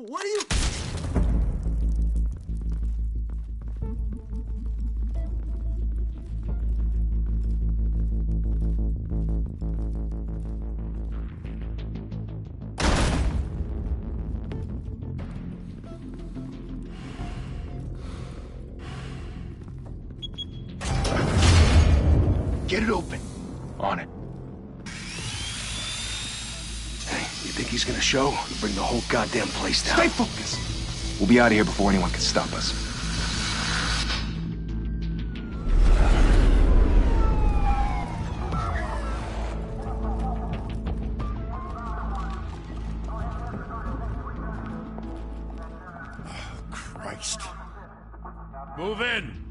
What are you... Get it open. On it. Hey, you think he's gonna show? We'll bring the whole goddamn place down. Stay focused. We'll be out of here before anyone can stop us. Oh, Christ. Move in!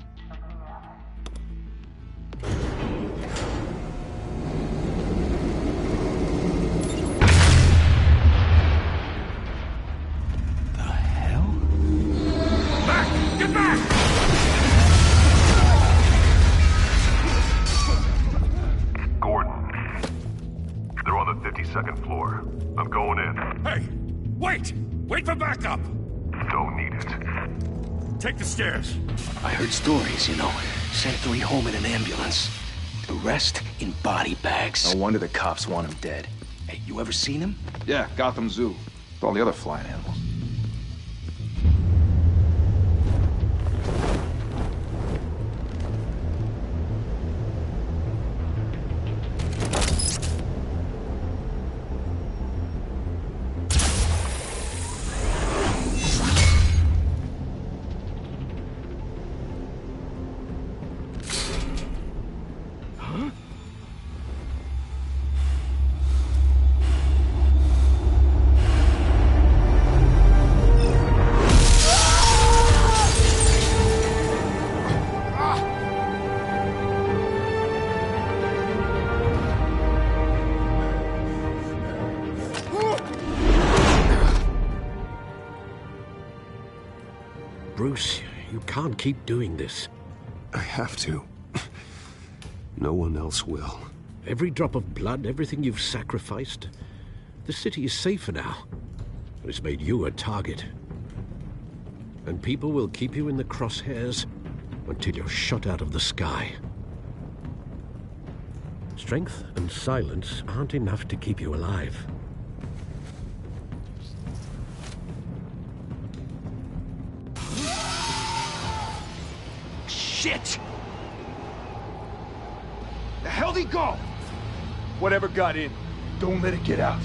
Second floor. I'm going in. Hey! Wait! Wait for backup! Don't need it. Take the stairs. I heard stories, you know. Sent 3 home in an ambulance. The rest in body bags. No wonder the cops want him dead. Hey, you ever seen him? Yeah, Gotham Zoo. With all the other flying animals. Bruce, you can't keep doing this. I have to. No one else will. Every drop of blood, everything you've sacrificed. The city is safer now. It's made you a target. And people will keep you in the crosshairs until you're shot out of the sky. Strength and silence aren't enough to keep you alive. Shit! The hell'd he go? Whatever got in, don't let it get out.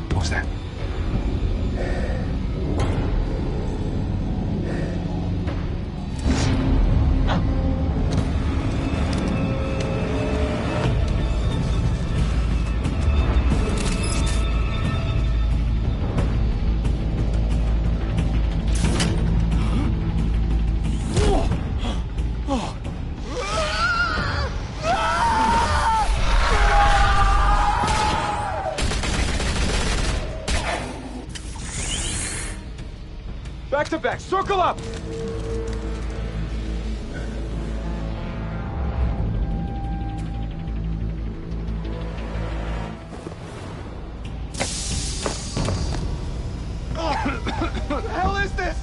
What was that? Back to back, circle up! What the hell is this?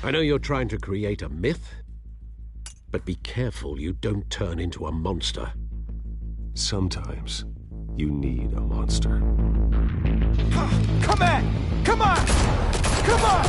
I know you're trying to create a myth, but be careful you don't turn into a monster. Sometimes you need a monster. Come on! Come on! Come on!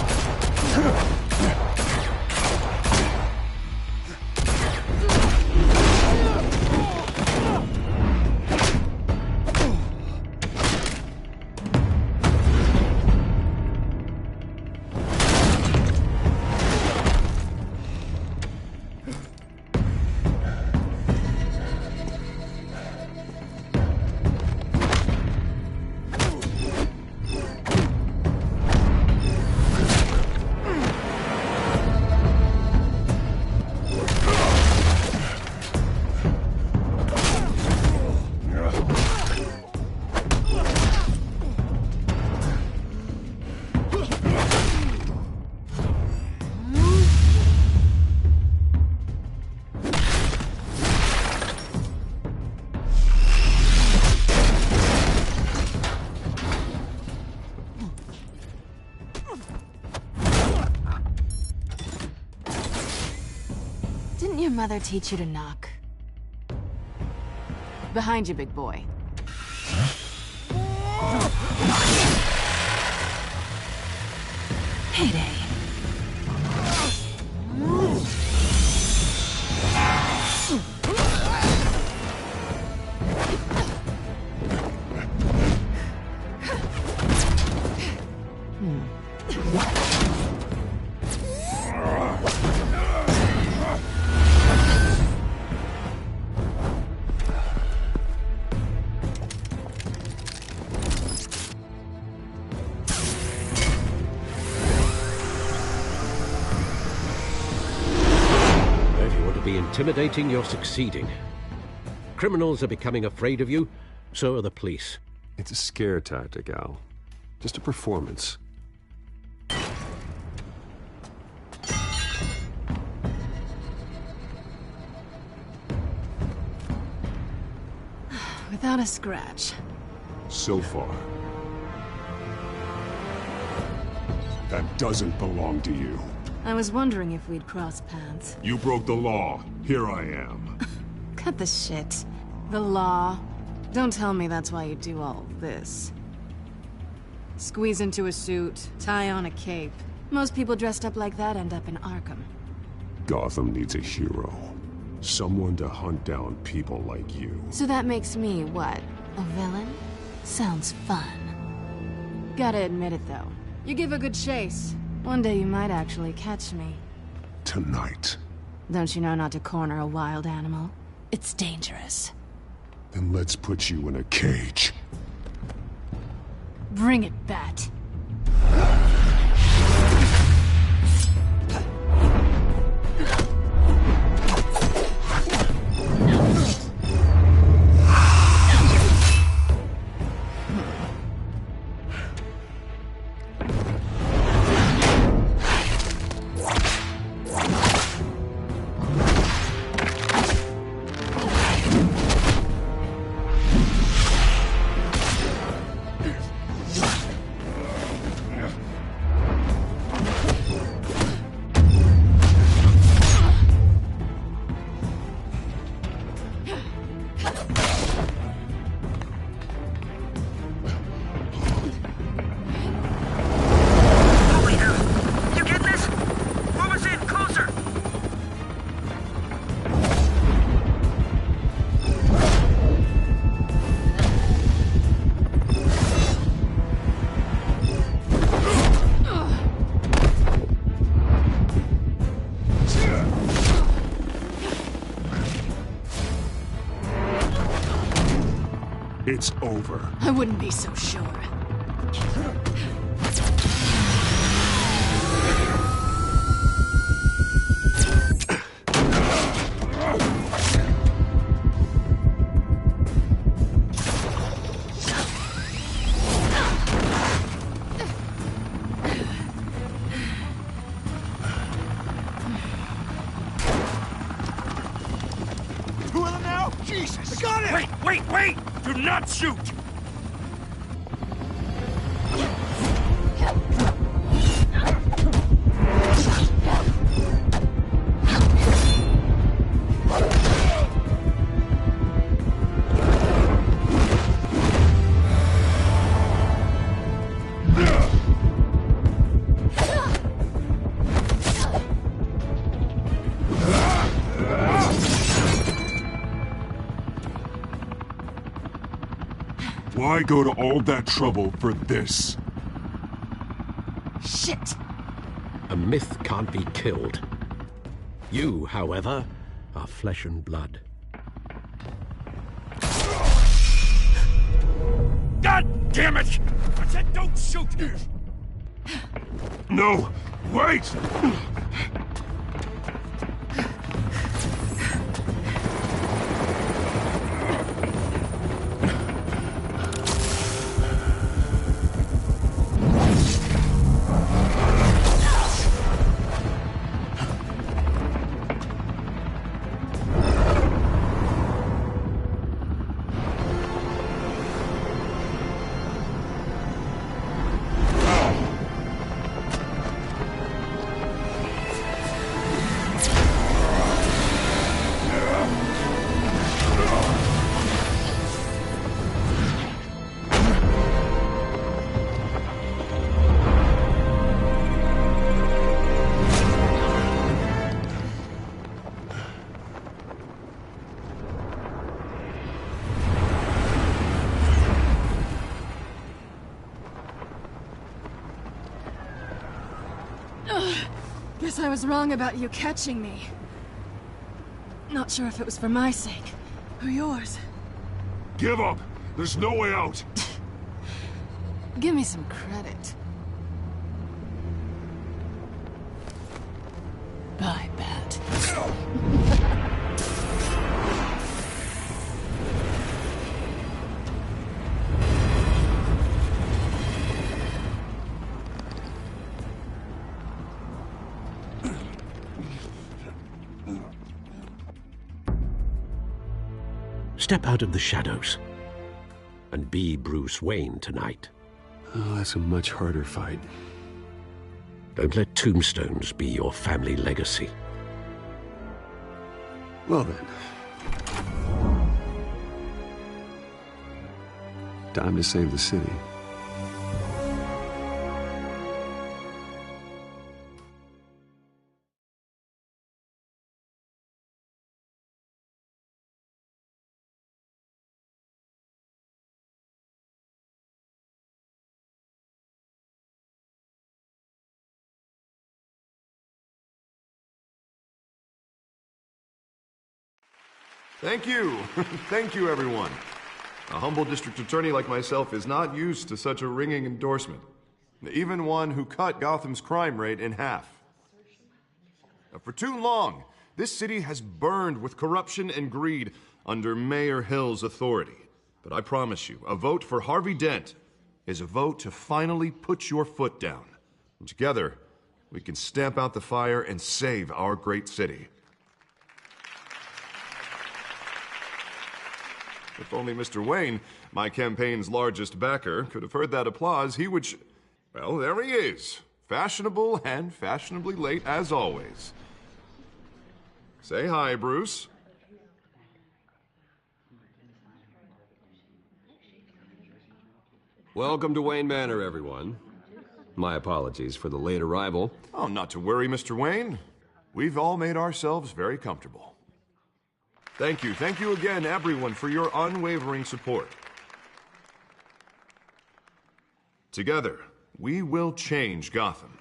mother teach you to knock? Behind you, big boy. Payday. Intimidating, you're succeeding. Criminals are becoming afraid of you, so are the police. It's a scare tactic, Al. Just a performance. Without a scratch. So far. That doesn't belong to you. I was wondering if we'd cross paths. You broke the law. Here I am. Cut the shit. The law. Don't tell me that's why you do all this. Squeeze into a suit, tie on a cape. Most people dressed up like that end up in Arkham. Gotham needs a hero. Someone to hunt down people like you. So that makes me, what, a villain? Sounds fun. Gotta admit it, though. You give a good chase. One day you might actually catch me. Tonight. Don't you know not to corner a wild animal? It's dangerous. Then let's put you in a cage. Bring it, Bat. It's over. I wouldn't be so sure. Two of them now? Jesus! I got it! Wait! Do not shoot! Why go to all that trouble for this? Shit! A myth can't be killed. You, however, are flesh and blood. God damn it! I said don't shoot! No! Wait! Guess I was wrong about you catching me. Not sure if it was for my sake, or yours. Give up! There's no way out! Give me some credit. Bye, Bat. Step out of the shadows and be Bruce Wayne tonight. Oh, that's a much harder fight. Don't let tombstones be your family legacy. Well then. Time to save the city. Thank you. Thank you, everyone. A humble district attorney like myself is not used to such a ringing endorsement. Even one who cut Gotham's crime rate in half. For too long, this city has burned with corruption and greed under Mayor Hill's authority. But I promise you, a vote for Harvey Dent is a vote to finally put your foot down. And together, we can stamp out the fire and save our great city. If only Mr. Wayne, my campaign's largest backer, could have heard that applause, he would well, there he is. Fashionable and fashionably late as always. Say hi, Bruce. Welcome to Wayne Manor, everyone. My apologies for the late arrival. Oh, not to worry, Mr. Wayne. We've all made ourselves very comfortable. Thank you again, everyone, for your unwavering support. Together, we will change Gotham.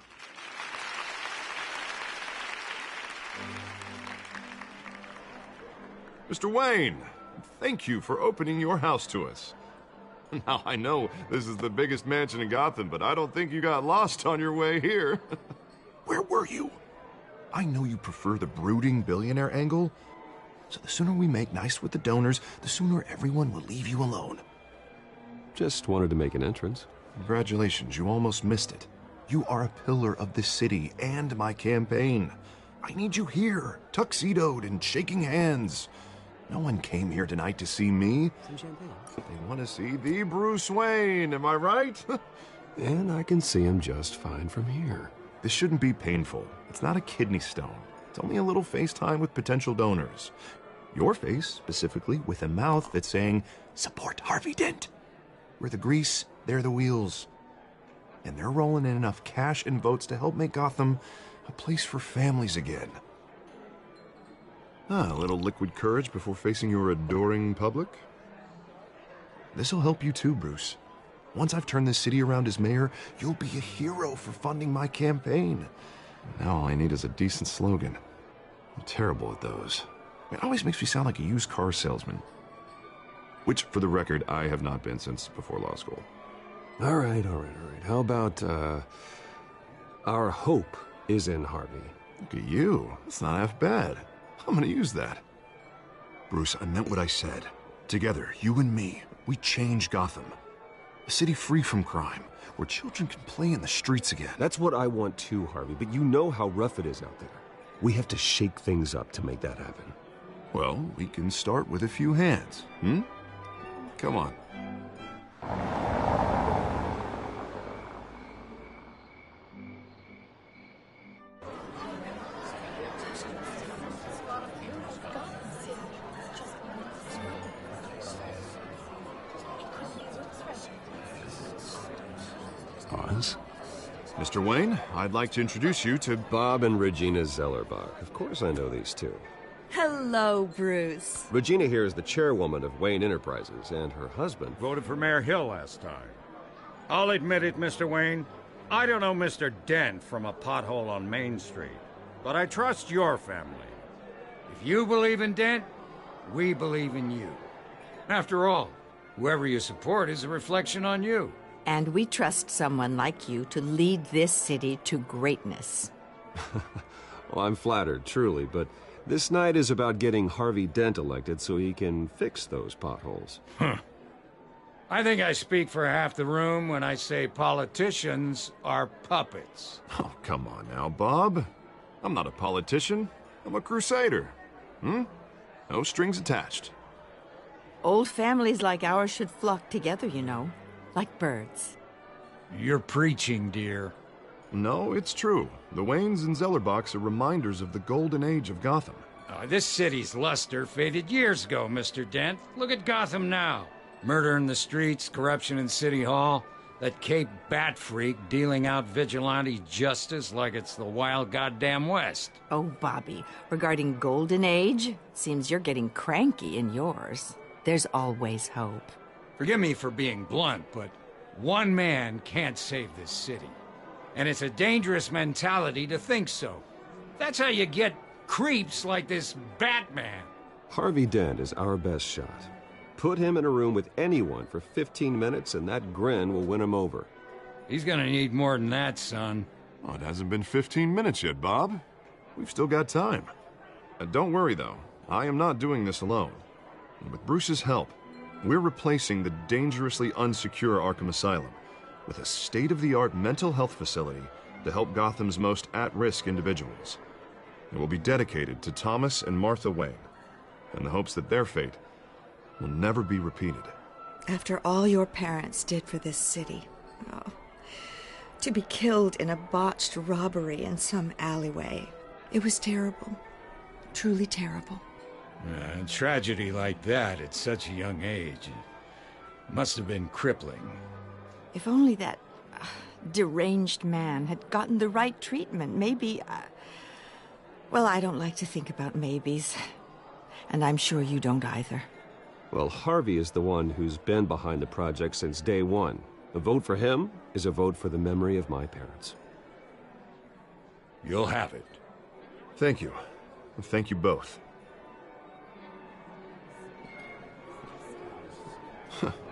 Mr. Wayne, thank you for opening your house to us. Now, I know this is the biggest mansion in Gotham, but I don't think you got lost on your way here. Where were you? I know you prefer the brooding billionaire angle, so the sooner we make nice with the donors, the sooner everyone will leave you alone. Just wanted to make an entrance. Congratulations, you almost missed it. You are a pillar of this city and my campaign. I need you here, tuxedoed and shaking hands. No one came here tonight to see me. Some champagne. They want to see the Bruce Wayne, am I right? And I can see him just fine from here. This shouldn't be painful. It's not a kidney stone. It's only a little FaceTime with potential donors. Your face, specifically, with a mouth that's saying, support Harvey Dent. We're the grease, they're the wheels. And they're rolling in enough cash and votes to help make Gotham a place for families again. A little liquid courage before facing your adoring public. This'll help you too, Bruce. Once I've turned this city around as mayor, you'll be a hero for funding my campaign. Now all I need is a decent slogan. I'm terrible at those. It always makes me sound like a used car salesman. Which, for the record, I have not been since before law school. All right. How about, our hope is in Harvey? Look at you. That's not half bad. I'm gonna use that. Bruce, I meant what I said. Together, you and me, we change Gotham. A city free from crime, where children can play in the streets again. That's what I want too, Harvey, but you know how rough it is out there. We have to shake things up to make that happen. Well, we can start with a few hands, Come on. Oz? Mr. Wayne, I'd like to introduce you to Bob and Regina Zellerbach. Of course I know these two. Hello, Bruce. Regina here is the chairwoman of Wayne Enterprises, and her husband... Voted for Mayor Hill last time. I'll admit it, Mr. Wayne. I don't know Mr. Dent from a pothole on Main Street, but I trust your family. If you believe in Dent, we believe in you. After all, whoever you support is a reflection on you. And we trust someone like you to lead this city to greatness. Well, I'm flattered, truly, but this night is about getting Harvey Dent elected so he can fix those potholes. I think I speak for half the room when I say politicians are puppets. Oh, come on now, Bob. I'm not a politician. I'm a crusader. No strings attached. Old families like ours should flock together, you know, like birds. You're preaching, dear. No, it's true. The Waynes and Zellerbachs are reminders of the golden age of Gotham. This city's luster faded years ago, Mr. Dent. Look at Gotham now. Murder in the streets, corruption in City Hall, that Cape Bat freak dealing out vigilante justice like it's the wild goddamn West. Oh, Bobby, regarding Golden Age, seems you're getting cranky in yours. There's always hope. Forgive me for being blunt, but one man can't save this city. And it's a dangerous mentality to think so. That's how you get creeps like this Batman. Harvey Dent is our best shot. Put him in a room with anyone for 15 minutes and that grin will win him over. He's gonna need more than that, son. Oh, it hasn't been 15 minutes yet, Bob. We've still got time. Don't worry, though. I am not doing this alone. With Bruce's help, we're replacing the dangerously unsecure Arkham Asylum with a state-of-the-art mental health facility to help Gotham's most at-risk individuals. It will be dedicated to Thomas and Martha Wayne, in the hopes that their fate will never be repeated. After all your parents did for this city, to be killed in a botched robbery in some alleyway, it was terrible. Truly terrible. A tragedy like that at such a young age must have been crippling. If only that deranged man had gotten the right treatment, maybe... Well, I don't like to think about maybes. And I'm sure you don't either. Well, Harvey is the one who's been behind the project since day one. A vote for him is a vote for the memory of my parents. You'll have it. Thank you. Thank you both.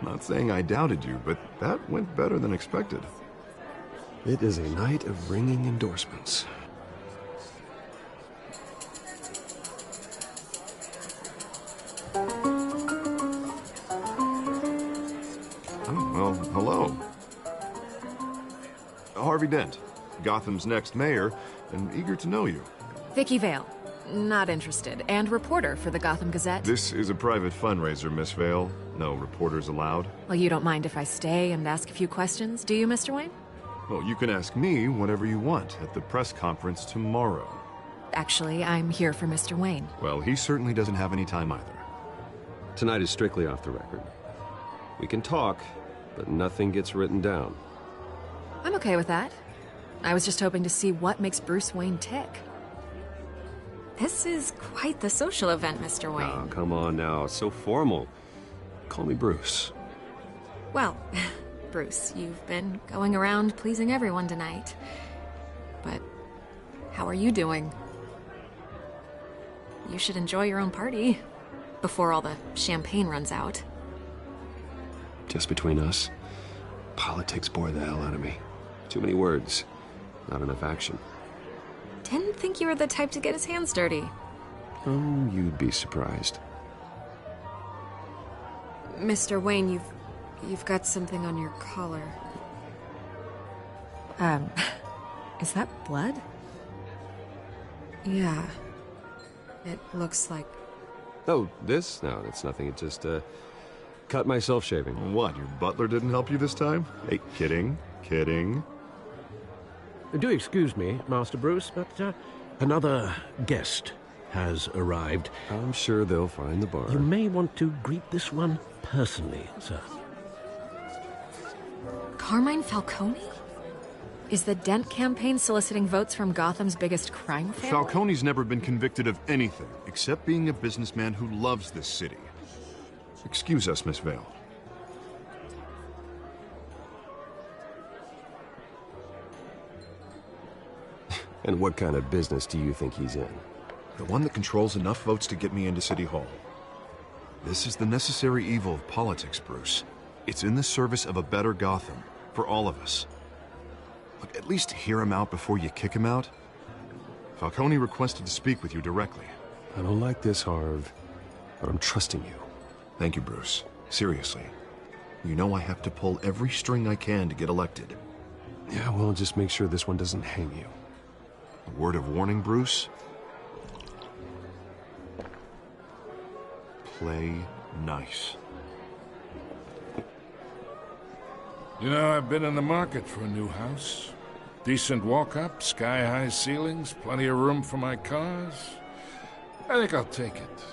Not saying I doubted you, but that went better than expected. It is a night of ringing endorsements. Well, hello. Harvey Dent, Gotham's next mayor, and eager to know you. Vicky Vale. Not interested. And reporter for the Gotham Gazette. This is a private fundraiser, Miss Vale. No reporters allowed. Well, you don't mind if I stay and ask a few questions, do you, Mr. Wayne? Well, you can ask me whatever you want at the press conference tomorrow. Actually, I'm here for Mr. Wayne. Well, he certainly doesn't have any time either. Tonight is strictly off the record. We can talk, but nothing gets written down. I'm okay with that. I was just hoping to see what makes Bruce Wayne tick. This is quite the social event, Mr. Wayne. Oh, come on now. It's so formal. Call me Bruce. Well, Bruce, you've been going around pleasing everyone tonight. But how are you doing? You should enjoy your own party before all the champagne runs out. Just between us, politics bore the hell out of me. Too many words, not enough action. Didn't think you were the type to get his hands dirty. Oh, you'd be surprised. Mr. Wayne, you've got something on your collar. Is that blood? Yeah. It looks like... Oh, this? No, that's nothing. It just, cut myself shaving. What, your butler didn't help you this time? Hey, kidding. Do excuse me, Master Bruce, but another guest has arrived. I'm sure they'll find the bar. You may want to greet this one personally, sir. Carmine Falcone? Is the Dent campaign soliciting votes from Gotham's biggest crime family? Falcone's never been convicted of anything, except being a businessman who loves this city. Excuse us, Miss Vale. And what kind of business do you think he's in? The one that controls enough votes to get me into City Hall. This is the necessary evil of politics, Bruce. It's in the service of a better Gotham, for all of us. Look, at least hear him out before you kick him out. Falcone requested to speak with you directly. I don't like this, Harv, but I'm trusting you. Thank you, Bruce. Seriously. You know I have to pull every string I can to get elected. Yeah, well, just make sure this one doesn't hang you. A word of warning, Bruce? Play nice. You know, I've been in the market for a new house. Decent walk-up, sky-high ceilings, plenty of room for my cars. I think I'll take it.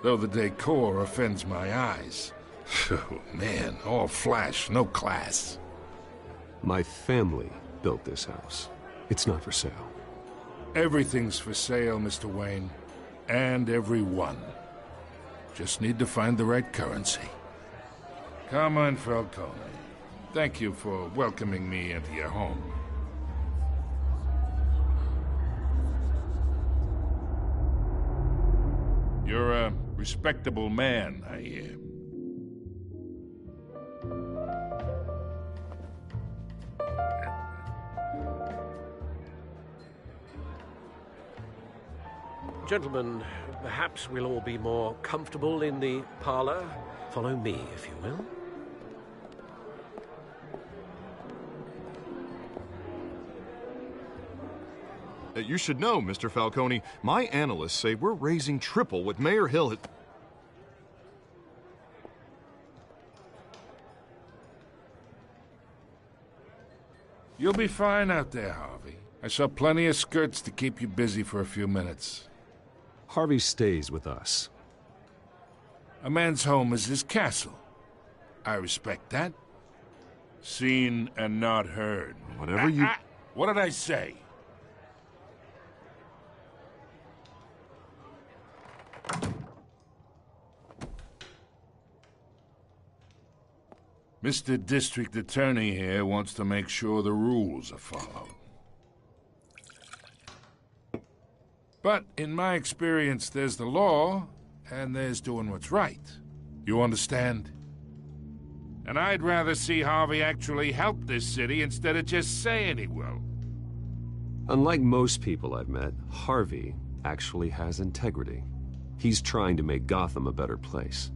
Though the decor offends my eyes. Oh, man, all flash, no class. My family built this house. It's not for sale. Everything's for sale, Mr. Wayne. And everyone. Just need to find the right currency. Come on, Falcone. Thank you for welcoming me into your home. You're a respectable man, I hear. Gentlemen, perhaps we'll all be more comfortable in the parlor. Follow me, if you will. You should know, Mr. Falcone, my analysts say we're raising triple what Mayor Hill had... You'll be fine out there, Harvey. I saw plenty of skirts to keep you busy for a few minutes. Harvey stays with us. A man's home is his castle. I respect that. Seen and not heard. Whatever you... What did I say? Mr. District Attorney here wants to make sure the rules are followed. But in my experience, there's the law, and there's doing what's right. You understand? And I'd rather see Harvey actually help this city instead of just saying he will. Unlike most people I've met, Harvey actually has integrity. He's trying to make Gotham a better place.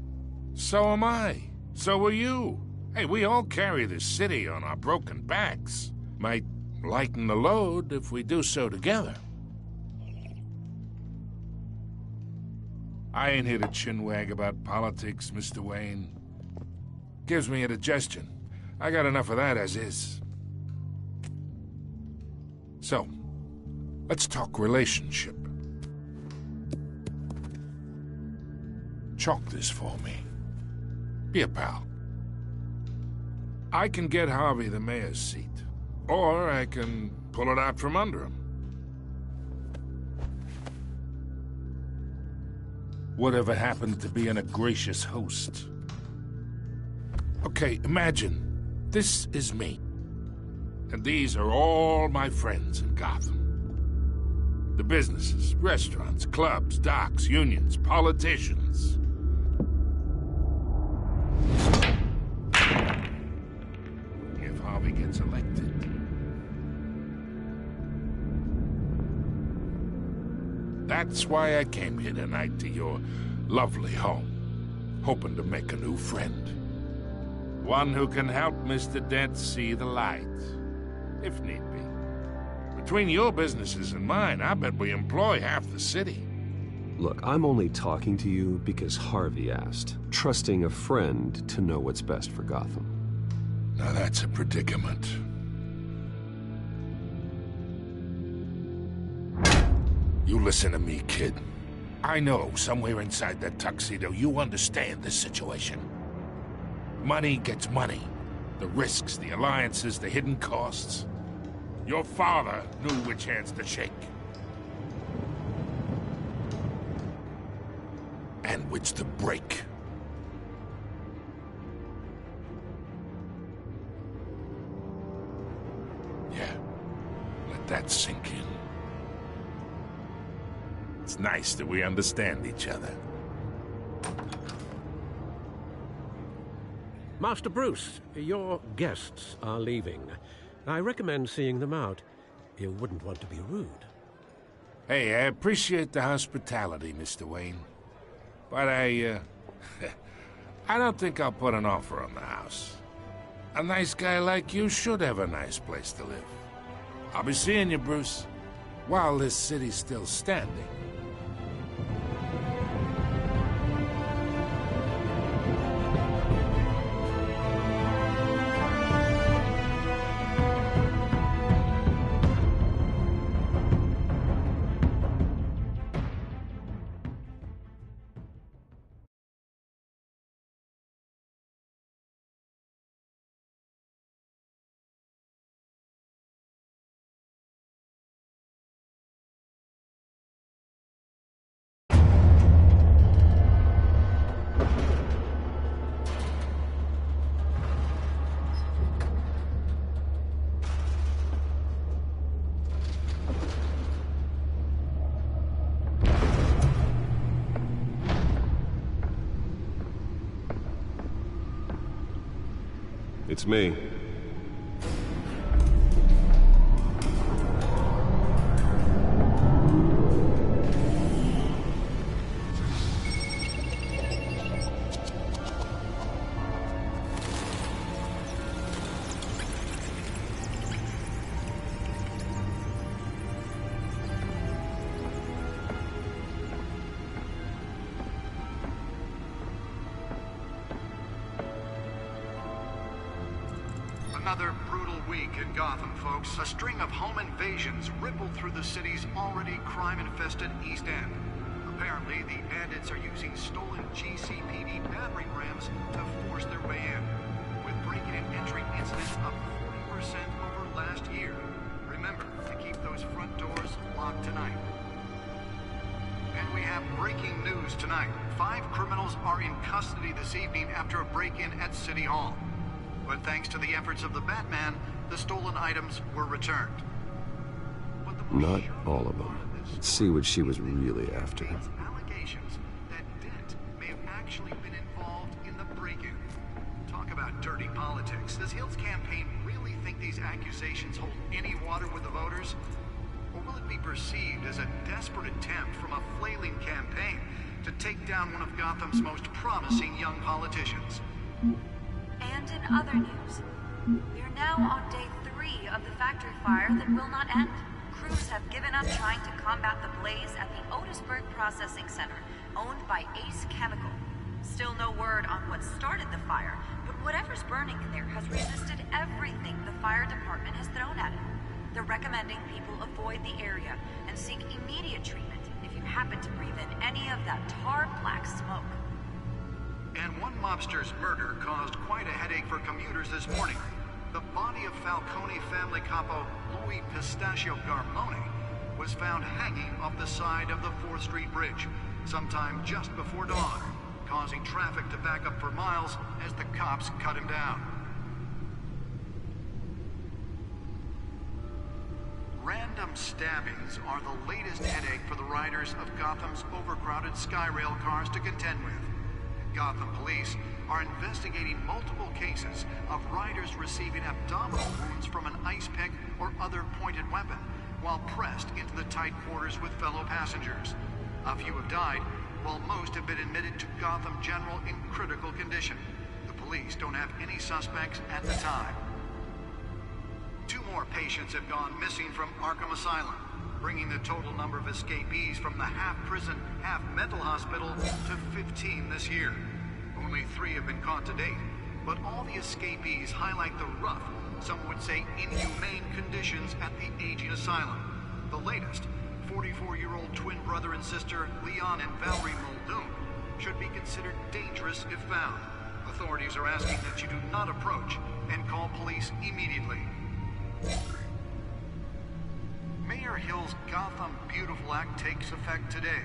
So am I. So are you. Hey, we all carry this city on our broken backs. Might lighten the load if we do so together. I ain't here to chinwag about politics, Mr. Wayne. Gives me indigestion. I got enough of that as is. So, let's talk relationship. Chalk this for me. Be a pal. I can get Harvey the mayor's seat, or I can pull it out from under him. Whatever happened to being a gracious host? Okay, imagine, this is me. And these are all my friends in Gotham. The businesses, restaurants, clubs, docks, unions, politicians. If Harvey gets elected... That's why I came here tonight to your lovely home, hoping to make a new friend. One who can help Mr. Dent see the light, if need be. Between your businesses and mine, I bet we employ half the city. Look, I'm only talking to you because Harvey asked, trusting a friend to know what's best for Gotham. Now that's a predicament. You listen to me, kid. I know somewhere inside that tuxedo you understand this situation. Money gets money. The risks, the alliances, the hidden costs. Your father knew which hands to shake. And which to break. Yeah. that sink in. It's nice that we understand each other. Master Bruce, your guests are leaving. I recommend seeing them out. You wouldn't want to be rude. Hey, I appreciate the hospitality, Mr. Wayne. But I don't think I'll put an offer on the house. A nice guy like you should have a nice place to live. I'll be seeing you, Bruce, while this city's still standing. It's me. Another brutal week in Gotham, folks. A string of home invasions rippled through the city's already crime-infested East End. Apparently, the bandits are using stolen GCPD battering rams to force their way in, with breaking and entering incidents up 40% over last year. Remember to keep those front doors locked tonight. And we have breaking news tonight. 5 criminals are in custody this evening after a break-in at City Hall. But thanks to the efforts of the Batman, the stolen items were returned. Not all of them. Let's see what she was really after. Allegations that Dent may have actually been involved in the break-in. Talk about dirty politics. Does Hill's campaign really think these accusations hold any water with the voters? Or will it be perceived as a desperate attempt from a flailing campaign to take down one of Gotham's most promising young politicians? And in other news, we are now on day 3 of the factory fire that will not end. Crews have given up trying to combat the blaze at the Otisburg Processing Center, owned by Ace Chemical. Still no word on what started the fire, but whatever's burning in there has resisted everything the fire department has thrown at it. They're recommending people avoid the area and seek immediate treatment if you happen to breathe in any of that tar black smoke. And one mobster's murder caused quite a headache for commuters this morning. The body of Falcone family capo Louis Pistachio Garmone was found hanging off the side of the 4th Street Bridge sometime just before dawn, causing traffic to back up for miles as the cops cut him down. Random stabbings are the latest headache for the riders of Gotham's overcrowded Skyrail cars to contend with. Gotham police are investigating multiple cases of riders receiving abdominal wounds from an ice pick or other pointed weapon while pressed into the tight quarters with fellow passengers. A few have died, while most have been admitted to Gotham General in critical condition. The police don't have any suspects at the time. 2 more patients have gone missing from Arkham Asylum, bringing the total number of escapees from the half-prison, half-mental hospital to 15 this year. Only 3 have been caught to date, but all the escapees highlight the rough, some would say inhumane conditions at the aging asylum. The latest, 44-year-old twin brother and sister Leon and Valerie Muldoon, should be considered dangerous if found. Authorities are asking that you do not approach and call police immediately. Mayor Hill's Gotham Beautiful Act takes effect today,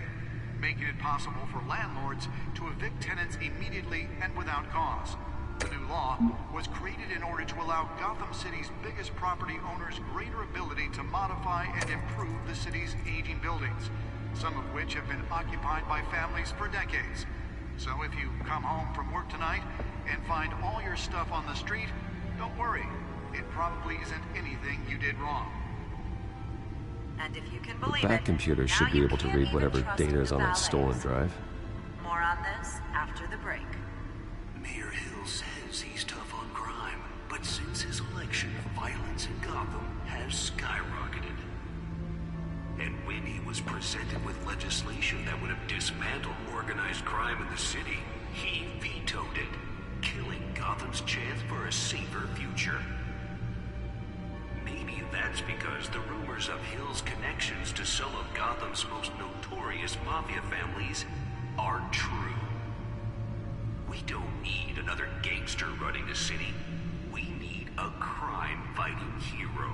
making it possible for landlords to evict tenants immediately and without cause. The new law was created in order to allow Gotham City's biggest property owners greater ability to modify and improve the city's aging buildings, some of which have been occupied by families for decades. So if you come home from work tonight and find all your stuff on the street, don't worry. It probably isn't anything you did wrong. And if you can believe That it, computer should now be you able to can't read even whatever trust data is the on that stolen valets. drive. More on this after the break. Mayor Hill says he's tough on crime, but since his election, violence in Gotham has skyrocketed. And when he was presented with legislation that would have dismantled organized crime in the city, he vetoed it, killing Gotham's chance for a safer future. Maybe that's because the rumors of Hill's connections to some of Gotham's most notorious mafia families are true. We don't need another gangster running the city. We need a crime-fighting hero.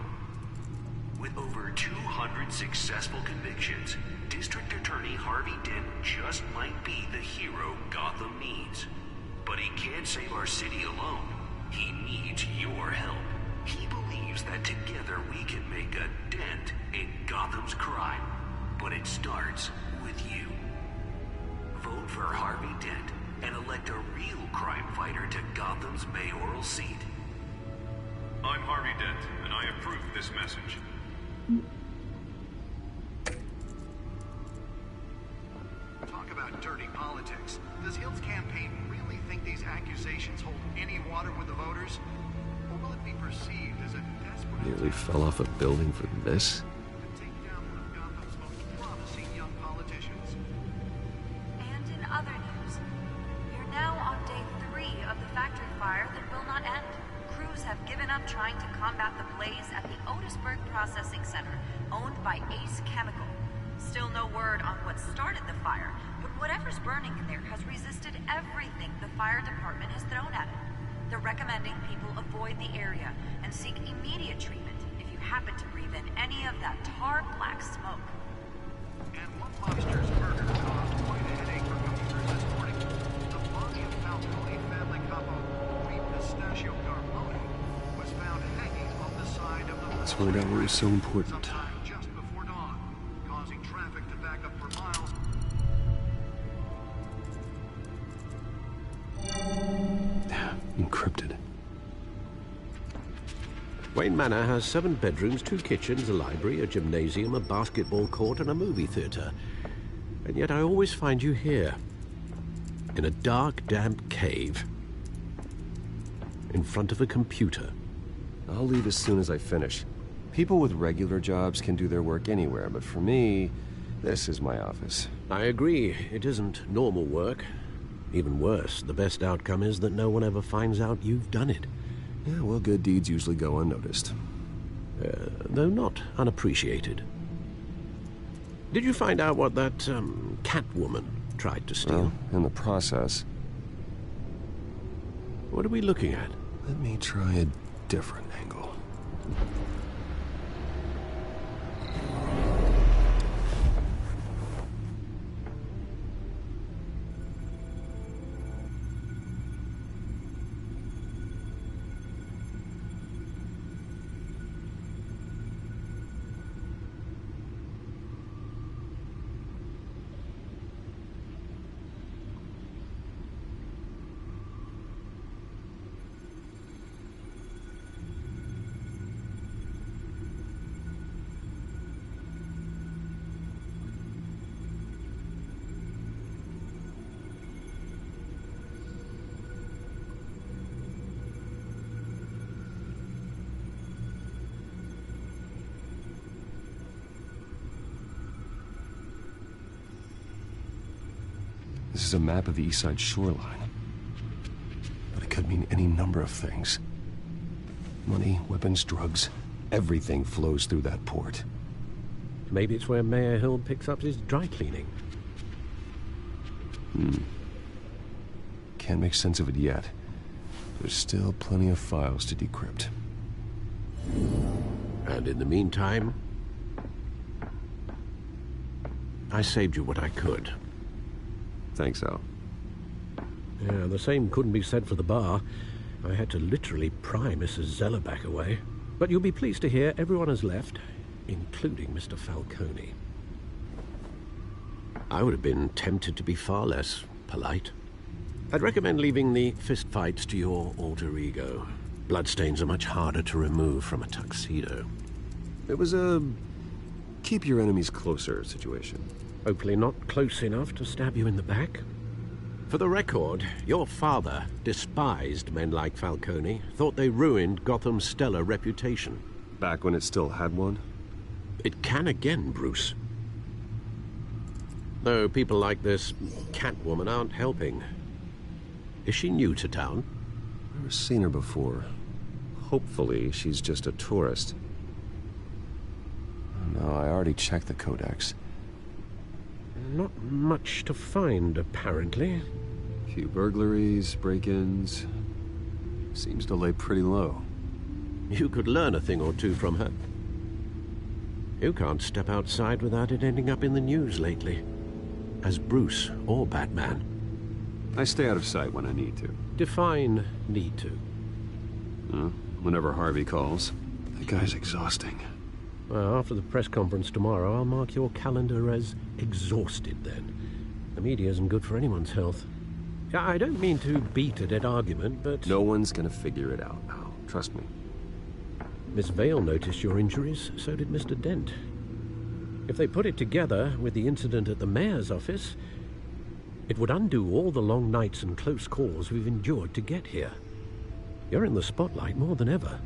With over 200 successful convictions, District Attorney Harvey Dent just might be the hero Gotham needs. But he can't save our city alone. He needs your help. He believes that together we can make a dent in Gotham's crime. But it starts with you. Vote for Harvey Dent and elect a real crime fighter to Gotham's mayoral seat. I'm Harvey Dent, and I approve this message. Talk about dirty politics. Does Hill's campaign really think these accusations hold any water with the voters? Or will it be perceived as a desperate Nearly fell off a building for this? to take down one of Gotham's most promising young politicians? And in other news, we're now on day 3 of the factory fire that will not end. Crews have given up trying to combat the blaze at the Otisburg Processing Center, owned by Ace Chemical. Still no word on what started the fire, but whatever's burning in there has resisted everything the fire department has thrown at it. They're recommending people avoid the area and seek immediate treatment if you happen to breathe in any of that tar black smoke. And one mobster's murder caused quite a headache for commuters this morning. The body of Falcone family couple, Lee Pistachio Carbone, was found hanging off the side of the That's why that was so important. sometime just before dawn, causing traffic to back up for miles. Encrypted. Wayne Manor has 7 bedrooms, 2 kitchens, a library, a gymnasium, a basketball court, and a movie theater. And yet I always find you here, in a dark, damp cave, in front of a computer. I'll leave as soon as I finish. People with regular jobs can do their work anywhere, but for me, this is my office. I agree. It isn't normal work. Even worse, the best outcome is that no one ever finds out you've done it. Yeah, well, good deeds usually go unnoticed. Though not unappreciated. Did you find out what that, Catwoman tried to steal? Well, in the process. What are we looking at? Let me try a different angle. This is a map of the East Side shoreline. But it could mean any number of things. Money, weapons, drugs, everything flows through that port. Maybe it's where Mayor Hill picks up his dry cleaning. Can't make sense of it yet. There's still plenty of files to decrypt. And in the meantime, I saved you what I could. Thanks, Al. Yeah, the same couldn't be said for the bar. I had to literally pry Mrs. Zellerback away. But you'll be pleased to hear everyone has left, including Mr. Falcone. I would have been tempted to be far less polite. I'd recommend leaving the fistfights to your alter ego. Bloodstains are much harder to remove from a tuxedo. It was a keep your enemies closer situation. Hopefully not close enough to stab you in the back. For the record, your father despised men like Falcone, thought they ruined Gotham's stellar reputation. Back when it still had one? It can again, Bruce. Though people like this Catwoman aren't helping. Is she new to town? Never seen her before. Hopefully, she's just a tourist. No, I already checked the codex. Not much to find, apparently. Few burglaries, break-ins. Seems to lay pretty low. You could learn a thing or two from her. You can't step outside without it ending up in the news lately. As Bruce or Batman. I stay out of sight when I need to. Define need to. Whenever Harvey calls. That guy's exhausting. Well, after the press conference tomorrow, I'll mark your calendar as exhausted then. The media isn't good for anyone's health. I don't mean to beat a dead argument, but... No one's gonna figure it out now. Trust me. Miss Vale noticed your injuries, so did Mr. Dent. If they put it together with the incident at the mayor's office, it would undo all the long nights and close calls we've endured to get here. You're in the spotlight more than ever.